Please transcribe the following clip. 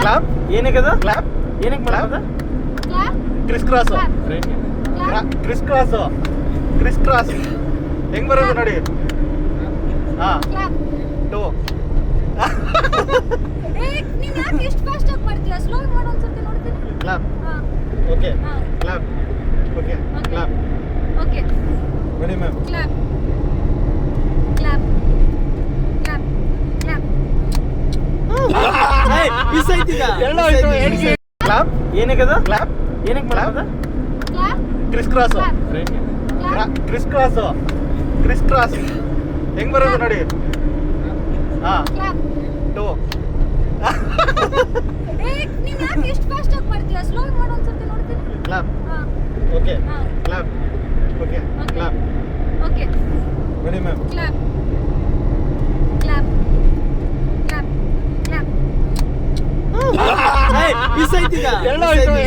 clap ಏನಕ್ಕದ clap ಏನಕ್ಕೆ ಮಾಡೋದ clap criss cross clap criss cross criss cross ಹೆಂಗ್ ಬರೋದು ನೋಡಿ ಹಾ ಕ್ಲಾಪ್ ಟು ನೀನ್ ಯಾಕೆ ಇಷ್ಟು ಫಾಸ್ಟ್ ಆಗಿ ಮಾಡ್ತೀಯ ಸ್ಲೋ ಮಾಡು ಒಂದ್ಸತಿ ನೋಡ್ತೀನಿ ಕ್ಲಾಪ್ ಹಾ ಓಕೆ ಹಾ clap okay clap okay ready ma'am clap clap clap clap miss ಐತಿಗ ಕ್ಲಾಪ್ ಏನಕ್ಕದ ಕ್ಲಾಪ್ ಏನಕ್ಕೆ ಮಾಡೋದ clap criss cross clap criss cross criss cross ಹೆಂಗ್ ಬರೋದು ನೋಡಿ ಹಾ ಕ್ಲಾಪ್ ಟು ನೀನ್ ಯಾಕೆ ಇಷ್ಟು ಫಾಸ್ಟ್ ಆಗಿ ಮಾಡ್ತೀಯ ಸ್ಲೋ ಮಾಡು ಒಂದ್ಸತಿ ನೋಡ್ತೀನಿ ಕ್ಲಾಪ್ ಹಾ ಓಕೆ ಹಾ clap okay clap okay ready ma'am clap clap clap clap miss ಐತಿಗ